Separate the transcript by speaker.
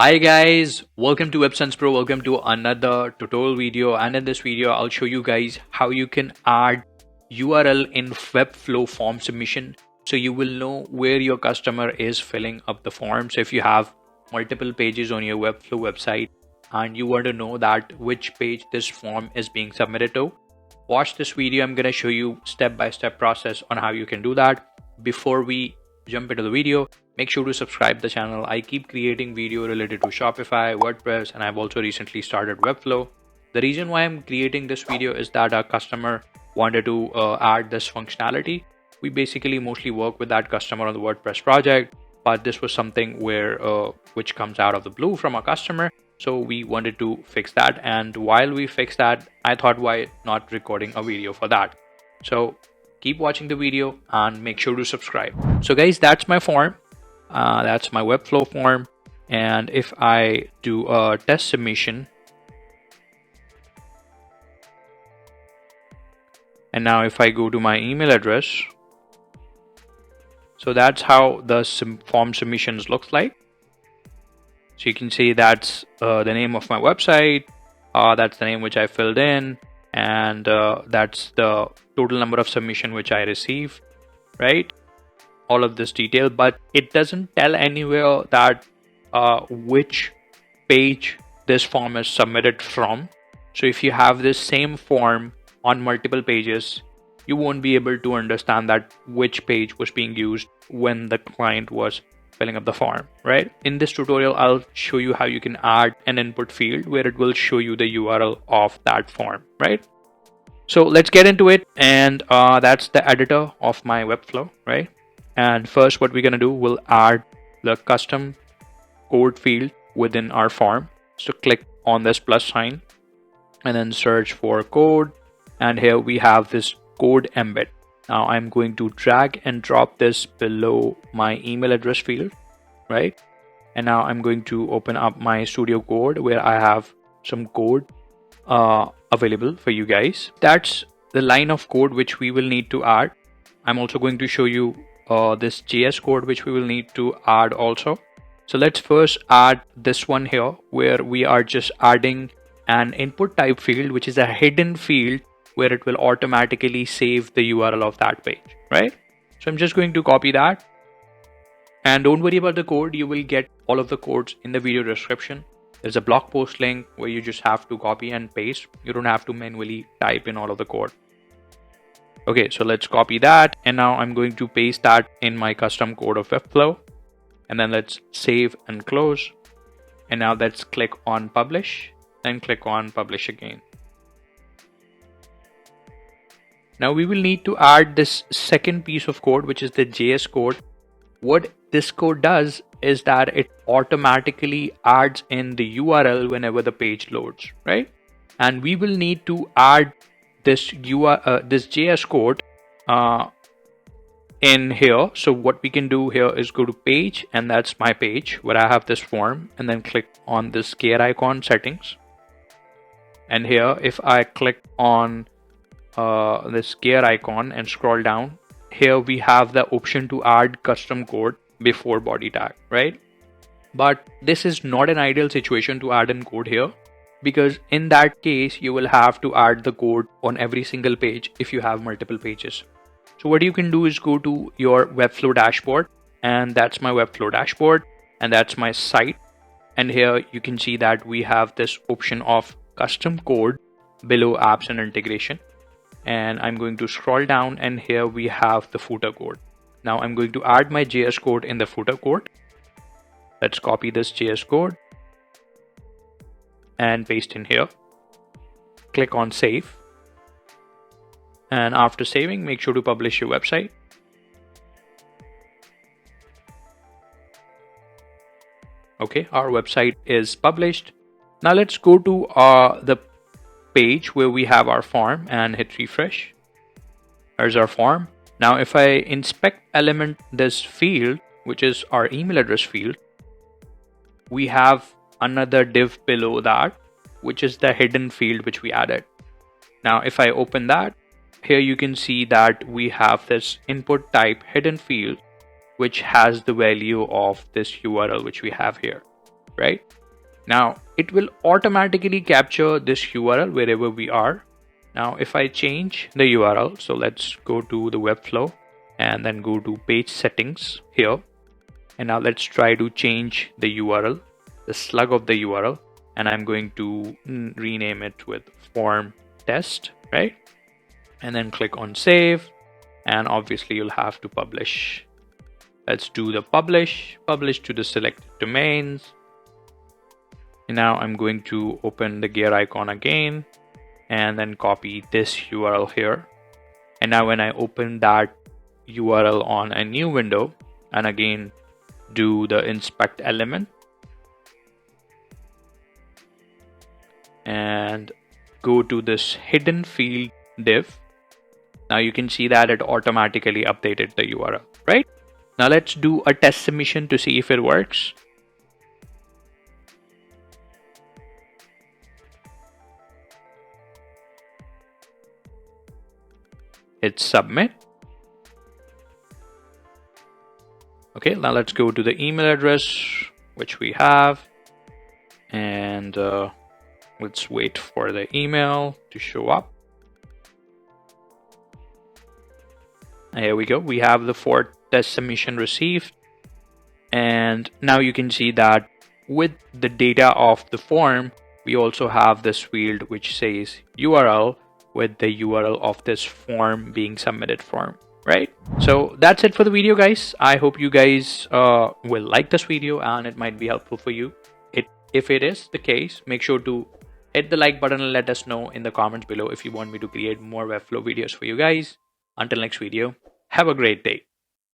Speaker 1: Hi guys, welcome to WebSense Pro. Welcome to another tutorial video, and in this video I'll show you guys how you can add URL in WebFlow form submission, so you will know where your customer is filling up the form. So if you have multiple pages on your WebFlow website and you want to know that which page this form is being submitted to, watch this video. I'm going to show you step-by-step process on how you can do that. Before we jump into the video, make sure to subscribe the channel. I keep creating video related to Shopify, WordPress, and I've also recently started WebFlow. The reason why I'm creating this video is that our customer wanted to add this functionality. We basically mostly work with that customer on the WordPress project, but this was something where which comes out of the blue from our customer. So we wanted to fix that, and while we fix that, I thought, why not recording a video for that? So keep watching the video and make sure to subscribe. So guys, that's my form. That's my WebFlow form. And if I do a test submission, and now if I go to my email address, so that's how the form submissions looks like. So you can see that's the name of my website, that's the name which I filled in, and that's the total number of submission which I received, right? All of this detail, but it doesn't tell anywhere that which page this form is submitted from. So if you have this same form on multiple pages, you won't be able to understand that which page was being used when the client was filling up the form, right? In this tutorial, I'll show you how you can add an input field where it will show you the URL of that form, right? So let's get into it. And that's the editor of my WebFlow, right? And first, what we're going to do, we'll add the custom code field within our form. So click on this plus sign and then search for code. And here we have this code embed. Now I'm going to drag and drop this below my email address field, right? And now I'm going to open up my studio code where I have some code available for you guys. That's the line of code which we will need to add. I'm also going to show you this JS code which we will need to add also. So let's first add this one here, where we are just adding an input type field, which is a hidden field where it will automatically save the URL of that page, right? So I'm just going to copy that. And don't worry about the code. You will get all of the codes in the video description. There's a blog post link where you just have to copy and paste. You don't have to manually type in all of the code. Okay, so let's copy that. And now I'm going to paste that in my custom code of WebFlow. And then let's save and close. And now let's click on publish, then click on publish again. Now we will need to add this second piece of code, which is the JS code. What this code does is that it automatically adds in the URL whenever the page loads, right? And we will need to add this JS code in here. So what we can do here is go to page, and that's my page where I have this form, and then click on this gear icon settings. And here, if I click on this gear icon and scroll down, here we have the option to add custom code before body tag, right? But this is not an ideal situation to add in code here, because in that case you will have to add the code on every single page if you have multiple pages. So what you can do is go to your WebFlow dashboard, and that's my WebFlow dashboard, and that's my site. And here you can see that we have this option of custom code below apps and integration. And I'm going to scroll down, and here we have the footer code. Now I'm going to add my JS code in the footer code. Let's copy this JS code and paste in here. Click on save. And after saving, make sure to publish your website. Okay, our website is published. Now let's go to the page where we have our form and hit refresh. There's our form. Now if I inspect element this field, which is our email address field, we have another div below that, which is the hidden field which we added. Now if I open that, here you can see that we have this input type hidden field which has the value of this URL which we have here. right? Now it will automatically capture this URL wherever we are. Now if I change the URL, so let's go to the Webflow and then go to page settings here. And now let's try to change the URL, the slug of the URL, and I'm going to rename it with form test, right? And then click on save, and obviously you'll have to publish. Let's do the publish to the selected domains. And now I'm going to open the gear icon again and then copy this URL here. And now when I open that URL on a new window and again do the inspect element and go to this hidden field div, now you can see that it automatically updated the URL, right? Now let's do a test submission to see if it works. Hit submit. Okay, now let's go to the email address which we have, and let's wait for the email to show up. Here we go. We have the 4th test submission received, and now you can see that with the data of the form, we also have this field which says URL with the URL of this form being submitted form, right? So that's it for the video, guys. I hope you guys will like this video and it might be helpful for you. If it is the case, make sure to hit the like button and let us know in the comments below if you want me to create more Webflow videos for you guys. Until next video, have a great day.